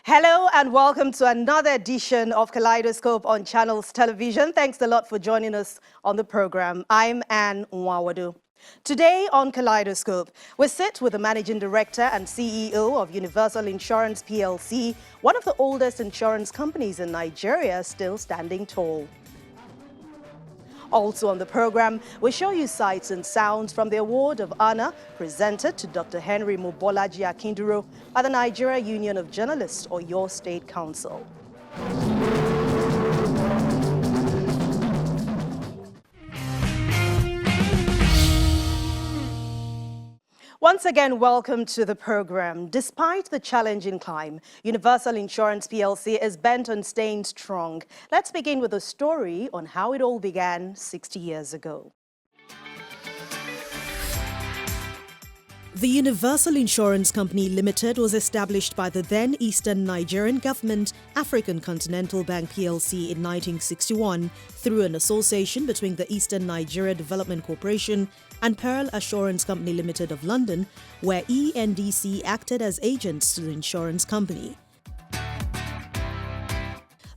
Hello and welcome to another edition of Kaleidoscope on Channels Television. Thanks a lot for joining us on the program. I'm Anne Nwawadu. Today on Kaleidoscope, we sit with the Managing Director and CEO of Universal Insurance PLC, one of the oldest insurance companies in Nigeria, still standing tall. Also on the program, we show you sights and sounds from the Award of Honor presented to Dr. Henry Mobolaji Akinduro by the Nigeria Union of Journalists, or your State Council. Once again, welcome to the program. Despite the challenging climb, Universal Insurance PLC is bent on staying strong. Let's begin with a story on how it all began 60 years ago. The Universal Insurance Company Limited was established by the then Eastern Nigerian government, African Continental Bank PLC in 1961 through an association between the Eastern Nigeria Development Corporation and Pearl Assurance Company Limited of London, where ENDC acted as agents to the insurance company.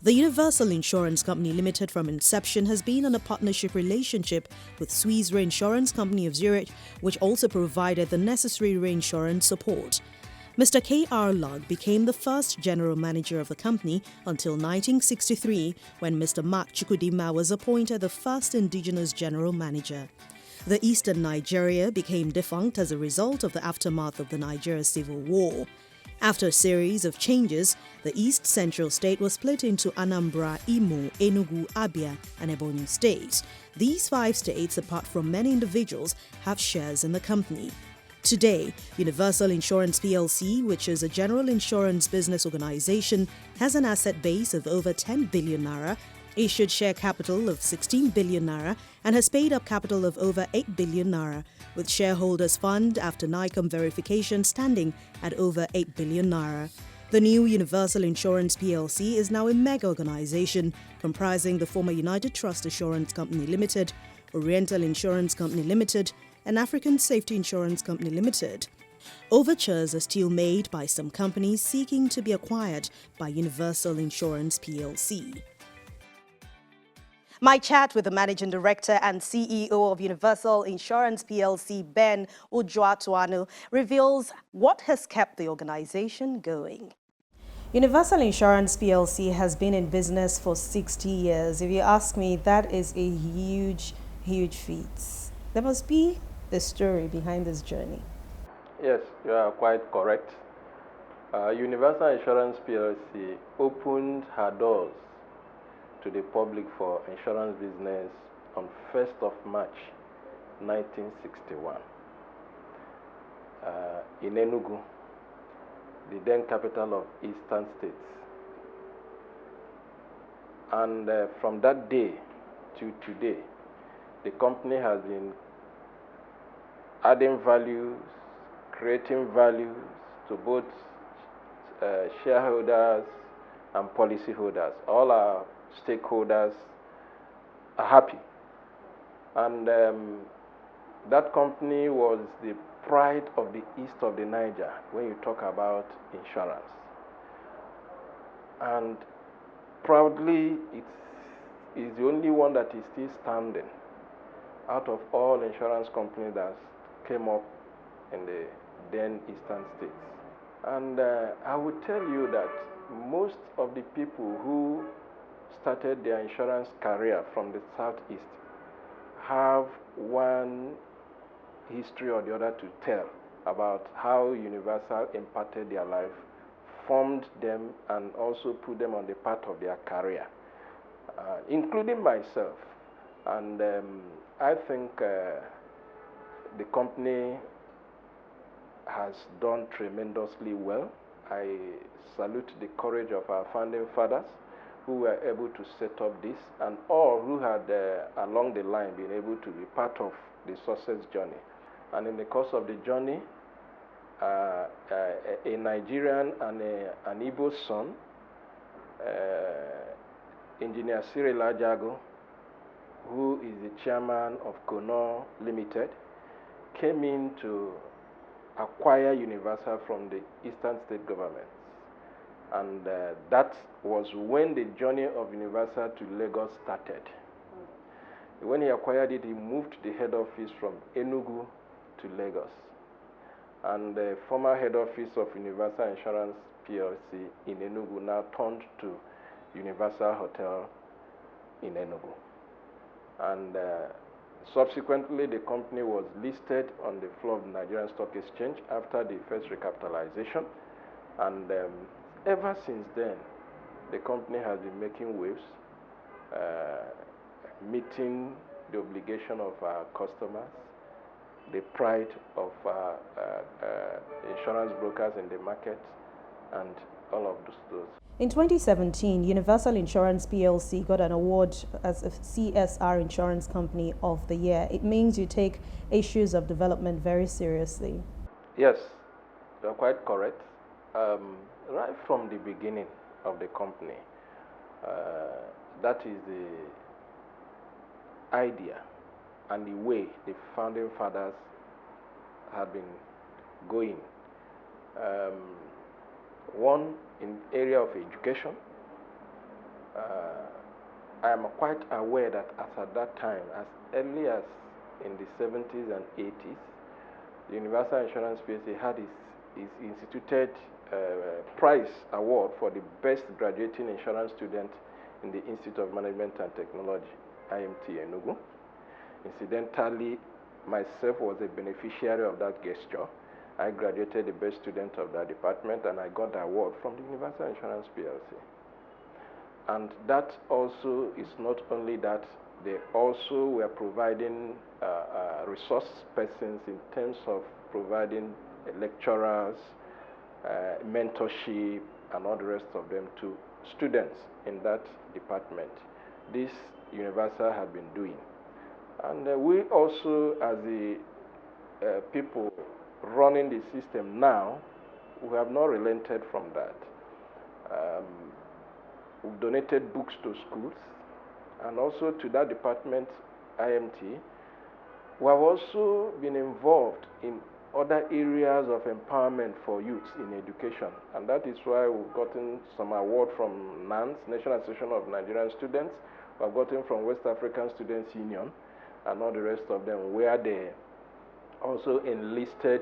The Universal Insurance Company Limited from inception has been on a partnership relationship with Swiss Reinsurance Company of Zurich, which also provided the necessary reinsurance support. Mr. K.R. Lugg became the first general manager of the company until 1963, when Mr. Mark Chukwudima was appointed the first indigenous general manager. The Eastern Nigeria became defunct as a result of the aftermath of the Nigeria Civil War. After a series of changes, the East Central State was split into Anambra, Imo, Enugu, Abia, and Ebonyi states. These 5 states, apart from many individuals, have shares in the company. Today, Universal Insurance PLC, which is a general insurance business organization, has an asset base of over 10 billion naira, issued share capital of 16 billion naira, and has paid up capital of over 8 billion naira, with shareholders' fund after NICOM verification standing at over 8 billion naira. The new Universal Insurance PLC is now a mega organization comprising the former United Trust Assurance Company Limited, Oriental Insurance Company Limited, and African Safety Insurance Company Limited. Overtures are still made by some companies seeking to be acquired by Universal Insurance PLC. My chat with the Managing Director and CEO of Universal Insurance PLC, Ben Ujuatuanu, reveals what has kept the organization going. Universal Insurance PLC has been in business for 60 years. If you ask me, that is a huge feat. There must be a story behind this journey. Yes, you are quite correct. Universal Insurance PLC opened her doors to the public for insurance business on 1st of March 1961 in Enugu, the then capital of Eastern States. And from that day to today, the company has been adding values, creating values to both shareholders and policyholders. All our stakeholders are happy. And that company was the pride of the east of the Niger when you talk about insurance. And proudly, it is the only one that is still standing out of all insurance companies that came up in the then eastern states. And I would tell you that most of the people who started their insurance career from the southeast have one history or the other to tell about how Universal impacted their life, formed them, and also put them on the path of their career, including myself. And I think the company has done tremendously well. I salute the courage of our founding fathers who were able to set up this, and all who had along the line been able to be part of the success journey. And in the course of the journey, a Nigerian and an Igbo son, Engineer Cyril Ajago, who is the chairman of Kono Limited, came in to acquire Universal from the Eastern State government. And that was when the journey of Universal to Lagos started. When he acquired it, he moved the head office from Enugu to Lagos. And the former head office of Universal Insurance PLC in Enugu now turned to Universal Hotel in Enugu. And subsequently, the company was listed on the floor of the Nigerian Stock Exchange after the first recapitalization. And ever since then, the company has been making waves, meeting the obligation of our customers, the pride of insurance brokers in the market, and all of those. In 2017, Universal Insurance PLC got an award as a CSR Insurance Company of the Year. It means you take issues of development very seriously. Yes, you're quite correct. Right from the beginning of the company, that is the idea and the way the founding fathers have been going. One, in area of education, I am quite aware that as at that time, as early as in the 70s and 80s, the Universal Insurance PLC had its instituted prize award for the best graduating insurance student in the Institute of Management and Technology, IMT Enugu. Incidentally, myself was a beneficiary of that gesture. I graduated the best student of that department, and I got the award from the Universal Insurance PLC. And that also is not only that, they also were providing resource persons in terms of providing lecturers, mentorship, and all the rest of them to students in that department. This Universal had been doing. And we also, as the people running the system now, we have not relented from that. We've donated books to schools, and also to that department, IMT. We have also been involved in other areas of empowerment for youths in education, and that is why we've gotten some award from NANS, National Association of Nigerian Students. We've gotten from West African Students Union, and all the rest of them, where they also enlisted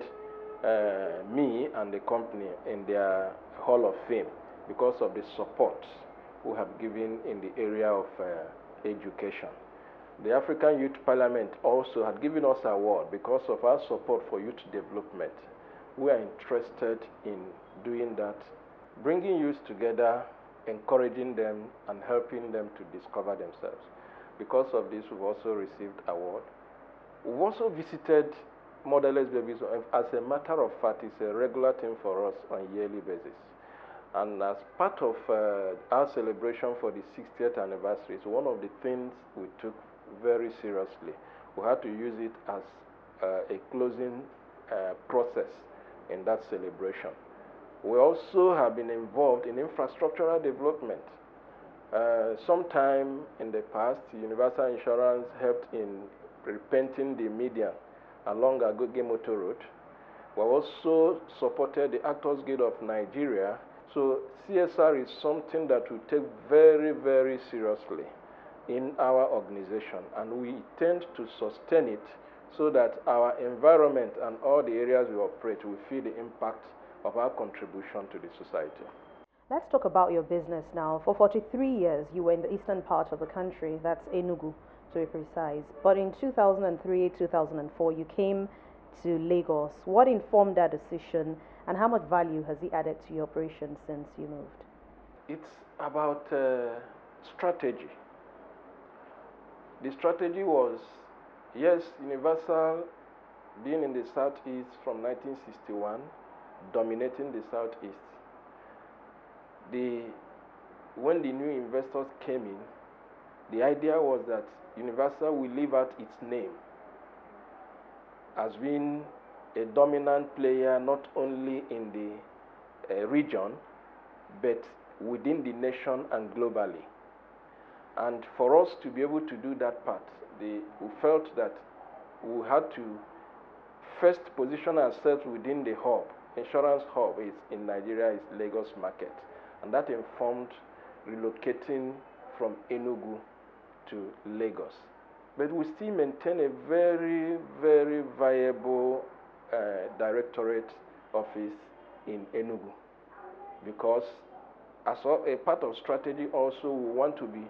me and the company in their Hall of Fame because of the support we have given in the area of education. The African Youth Parliament also had given us an award because of our support for youth development. We are interested in doing that, bringing youth together, encouraging them, and helping them to discover themselves. Because of this, we've also received award. We've also visited motherless babies. As a matter of fact, it's a regular thing for us on a yearly basis. And as part of our celebration for the 60th anniversary, it's one of the things we took very seriously. We had to use it as a closing process in that celebration. We also have been involved in infrastructural development. Sometime in the past, Universal Insurance helped in repainting the median along Agege Motor Road. We also supported the Actors Guild of Nigeria. So CSR is something that we take very, very seriously in our organization, and we intend to sustain it so that our environment and all the areas we operate will feel the impact of our contribution to the society. Let's talk about your business now. For 43 years, you were in the eastern part of the country, that's Enugu to be precise. But in 2003, 2004, you came to Lagos. What informed that decision, and how much value has it added to your operation since you moved? It's about strategy. The strategy was, yes, Universal being in the Southeast from 1961, dominating the Southeast. When the new investors came in, the idea was that Universal will leave out its name as being a dominant player not only in the region, but within the nation and globally. And for us to be able to do that part, we felt that we had to first position ourselves within the hub. Insurance hub is in Nigeria is Lagos market. and that informed relocating from Enugu to Lagos. But we still maintain a very, very viable directorate office in Enugu, because as a part of strategy also, we want to be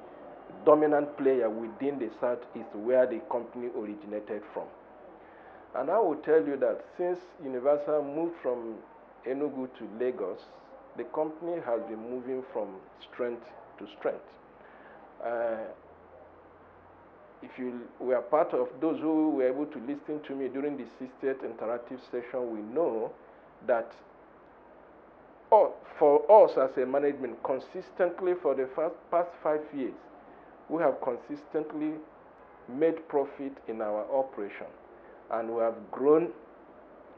dominant player within the Southeast where the company originated from. And I will tell you that since Universal moved from Enugu to Lagos, the company has been moving from strength to strength. If you were part of those who were able to listen to me during the 60th interactive session, we know that for us as a management, consistently for the past 5 years, we have consistently made profit in our operation, and we have grown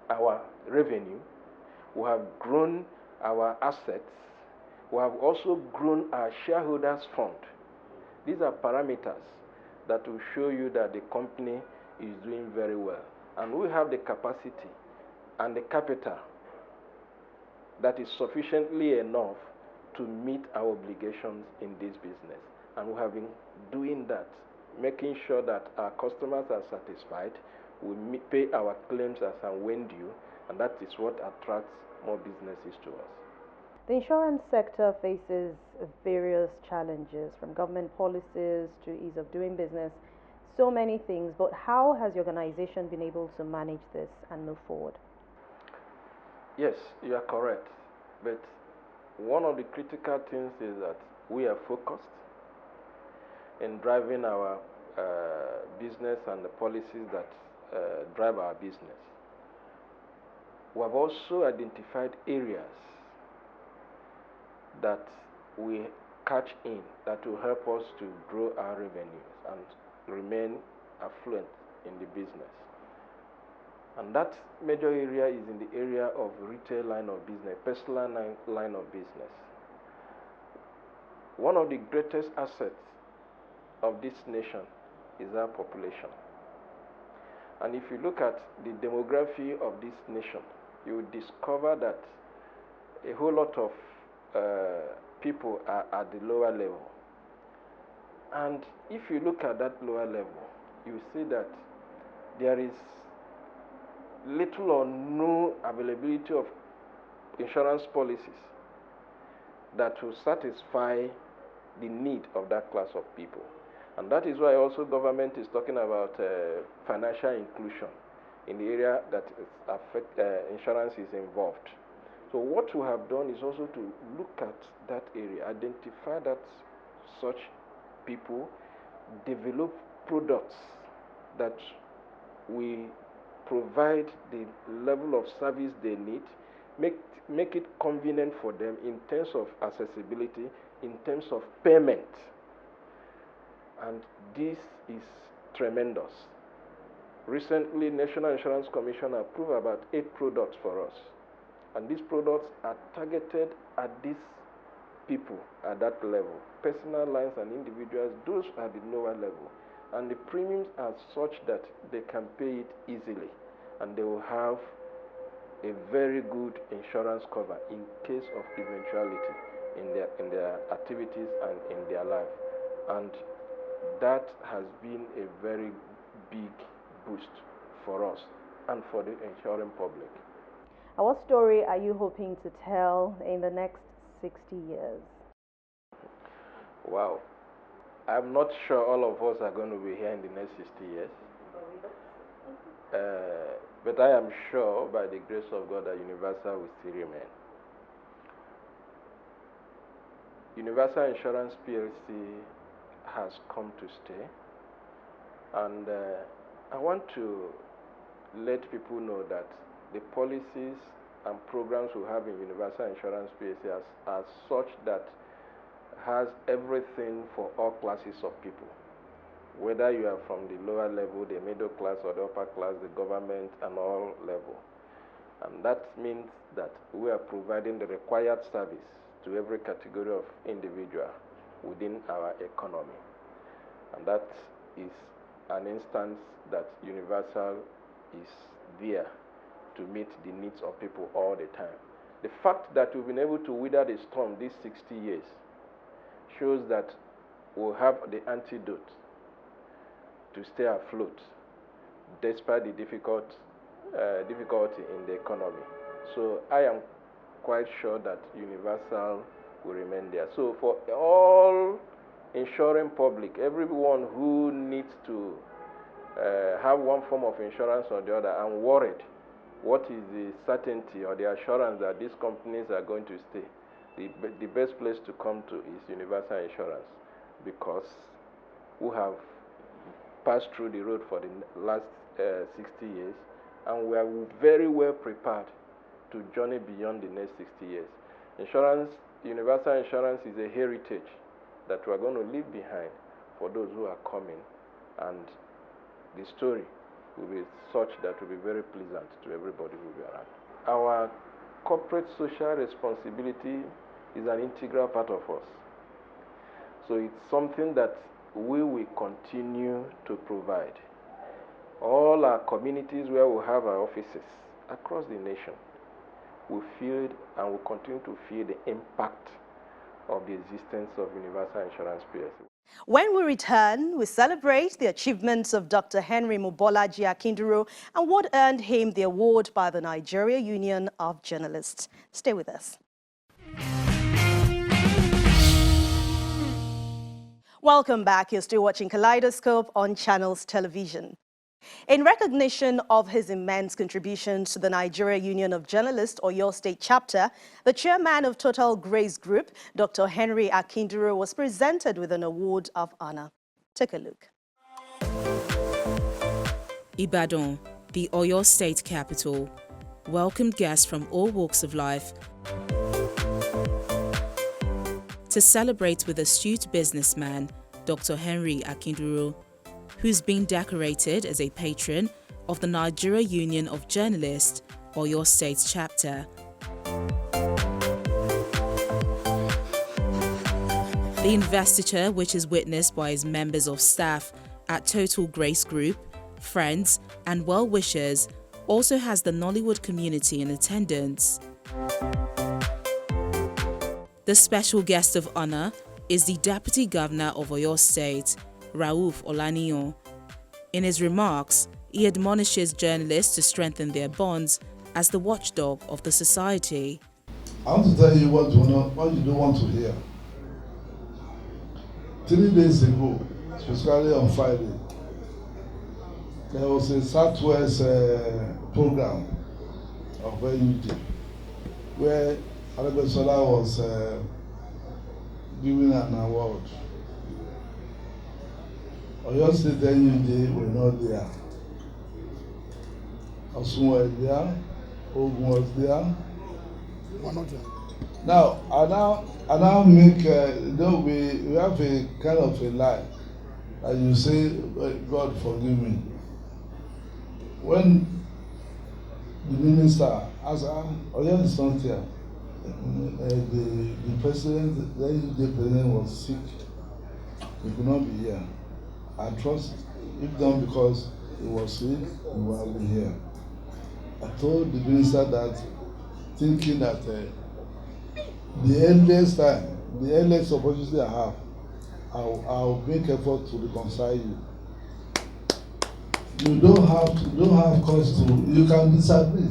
our revenue, we have grown our assets, we have also grown our shareholders' fund. These are parameters that will show you that the company is doing very well. And we have the capacity and the capital that is sufficiently enough to meet our obligations in this business. And we have been doing that, making sure that our customers are satisfied, we pay our claims as and when due, and that is what attracts more businesses to us. The insurance sector faces various challenges, from government policies to ease of doing business, so many things. But how has the organization been able to manage this and move forward? Yes, you are correct. But one of the critical things is that we are focused in driving our business and the policies that drive our business. We have also identified areas that we catch in that will help us to grow our revenues and remain affluent in the business. And that major area is in the area of retail line of business, personal line of business. One of the greatest assets of this nation is our population. And if you look at the demography of this nation, you will discover that a whole lot of people are at the lower level. And if you look at that lower level, you see that there is little or no availability of insurance policies that will satisfy the need of that class of people. And that is why also government is talking about financial inclusion in the area that insurance is involved. So what we have done is also to look at that area, identify that such people, develop products that we provide the level of service they need, make it convenient for them in terms of accessibility, in terms of payment. And this is tremendous. Recently, National Insurance Commission approved about 8 products for us. And these products are targeted at these people at that level. Personal lines and individuals, those are the lower level. And the premiums are such that they can pay it easily. And they will have a very good insurance cover in case of eventuality in their activities and in their life. And that has been a very big boost for us and for the insuring public. What story are you hoping to tell in the next 60 years? Wow. I'm not sure all of us are going to be here in the next 60 years. But I am sure by the grace of God that Universal will still remain. Universal Insurance PLC has come to stay. And I want to let people know that the policies and programs we have in Universal Insurance PLC are such that has everything for all classes of people. Whether you are from the lower level, the middle class, or the upper class, the government, and all level. And that means that we are providing the required service to every category of individual within our economy. And that is an instance that Universal is there to meet the needs of people all the time. The fact that we've been able to weather the storm these 60 years shows that we'll have the antidote to stay afloat despite the difficulty in the economy. So I am quite sure that Universal will remain there. So for all insuring public, everyone who needs to have one form of insurance or the other and worried what is the certainty or the assurance that these companies are going to stay, the best place to come to is Universal Insurance, because we have passed through the road for the last 60 years, and we are very well prepared to journey beyond the next 60 years. Universal Insurance is a heritage that we are going to leave behind for those who are coming, and the story will be such that will be very pleasant to everybody who will be around. Our corporate social responsibility is an integral part of us. So it's something that we will continue to provide. All our communities where we have our offices across the nation will feel and will continue to feel the impact of the existence of Universal Insurance PLC. When we return, we celebrate the achievements of Dr. Henry Mobolaji Akinduro and what earned him the award by the Nigeria Union of Journalists. Stay with us. Welcome back. You're still watching Kaleidoscope on Channels Television. In recognition of his immense contributions to the Nigeria Union of Journalists, Oyo State Chapter, the chairman of Total Grace Group, Dr. Henry Akinduro, was presented with an award of honor. Take a look. Ibadan, the Oyo State capital, welcomed guests from all walks of life to celebrate with astute businessman, Dr. Henry Akinduro, who's been decorated as a patron of the Nigeria Union of Journalists, Oyo State Chapter. The investiture, which is witnessed by his members of staff at Total Grace Group, friends and well-wishers, also has the Nollywood community in attendance. The special guest of honor is the Deputy Governor of Oyo State, Rauf Olaniyan. In his remarks, he admonishes journalists to strengthen their bonds as the watchdog of the society. I want to tell you what you don't want to hear. 3 days ago, especially on Friday, there was a Southwest program of NUD where Kaleidoscope was giving an award. Oyo State NUD were not there. Osun was there, Ogun was there. Now, I now make, we have a kind of a lie, and you say, God forgive me. When the minister asked, Oyo is not here, the president, the president was sick, he could not be here. I trust, if not because he was sick, he will be here. I told the minister that, thinking that the earliest opportunity I have, I'll make effort to reconcile you. You don't have cause to. You can disagree,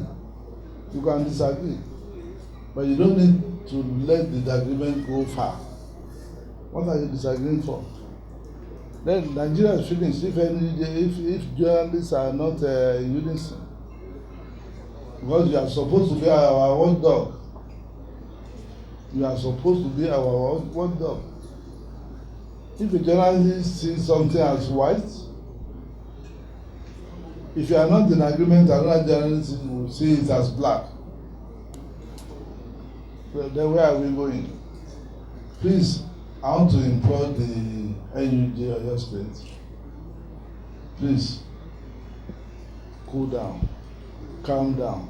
but you don't need to let the disagreement go far. What are you disagreeing for? Then Nigeria is finished if journalists are not unison. Because you are supposed to be our watchdog. You are supposed to be our watchdog. If a journalist sees something as white, if you are not in agreement, another journalist will see it as black. So then where are we going? Please, I want to implore the NUJ of your state. Please, cool down, calm down,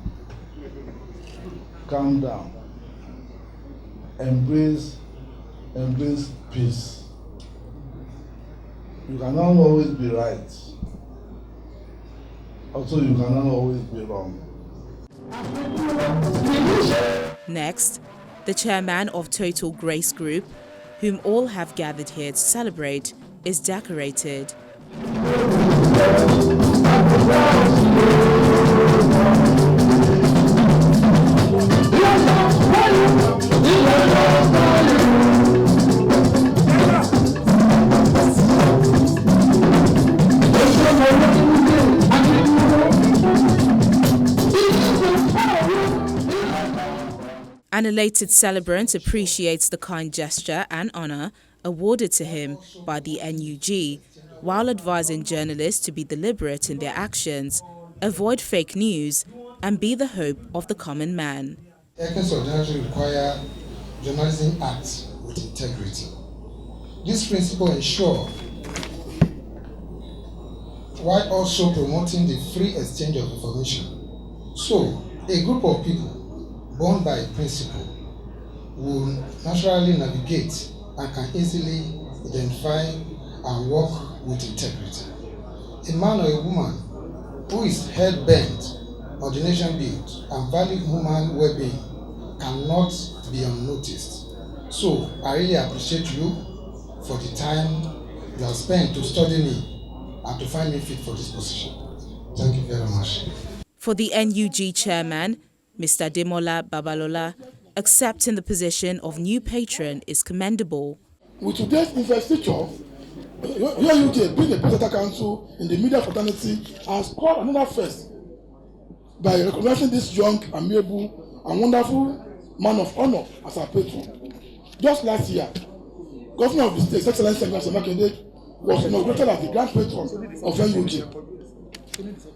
embrace peace. You cannot always be right. Also, you cannot always be wrong. Next, the chairman of Total Grace Group, whom all have gathered here to celebrate, is decorated. An elated celebrant appreciates the kind gesture and honour awarded to him by the NUG, while advising journalists to be deliberate in their actions, avoid fake news, and be the hope of the common man. Ethics of journalism require journalism acts with integrity. This principle ensures, while also promoting the free exchange of information. So, a group of people born by principle will naturally navigate and can easily identify and work with integrity. A man or a woman who is hell-bent on the nation build and value human well-being cannot be unnoticed. So I really appreciate you for the time you have spent to study me and to find me fit for this position. Thank you very much. For the NUG chairman, Mr. Demola Babalola, accepting the position of new patron is commendable. With today's investiture, UNUJ, being the Presidential Council in the media fraternity, has scored another first by recognizing this young, amiable, and wonderful man of honor as our patron. Just last year, Governor of the State, His Excellency Makinde, was inaugurated as the Grand Patron of NUJ.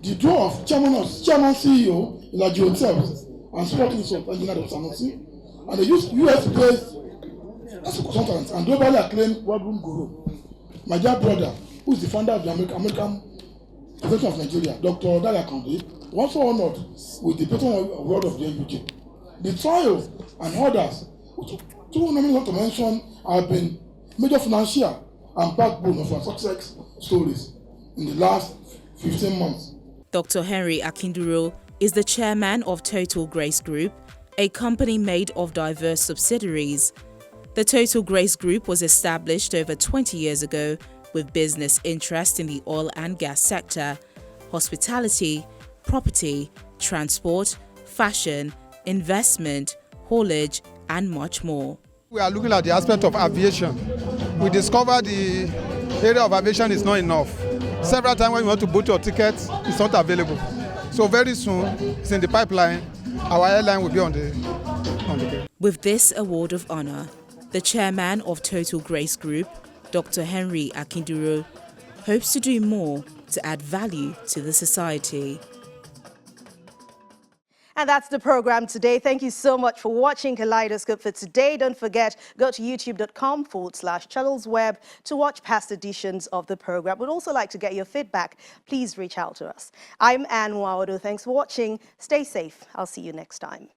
The duo of Chairman CEO Ilaji Hotels and Sport Resort Engineer Dr. Sanusi, and the US-based consultant and globally acclaimed world guru, my dear brother, who is the founder of the American Federation of Nigeria, Dr. Daya Kande, was also honored with the Patron Award of the NUJ. The trial and others, two nominations to mention, have been major financial and backbone of our success stories in the last 15 months. Dr. Henry Akinduro is the chairman of Total Grace Group, a company made of diverse subsidiaries. The Total Grace Group was established over 20 years ago with business interest in the oil and gas sector, hospitality, property, transport, fashion, investment, haulage, and much more. We are looking at the aspect of aviation. We discovered the area of aviation is not enough. Several times when we want to book your ticket, it's not available. So very soon, it's in the pipeline, our airline will be on the game. With this award of honor, the chairman of Total Grace Group, Dr. Henry Akinduro, hopes to do more to add value to the society. And that's the program today. Thank you so much for watching Kaleidoscope for today. Don't forget, go to youtube.com/channelsweb to watch past editions of the program. We'd also like to get your feedback. Please reach out to us. I'm Anne Wawodo. Thanks for watching. Stay safe. I'll see you next time.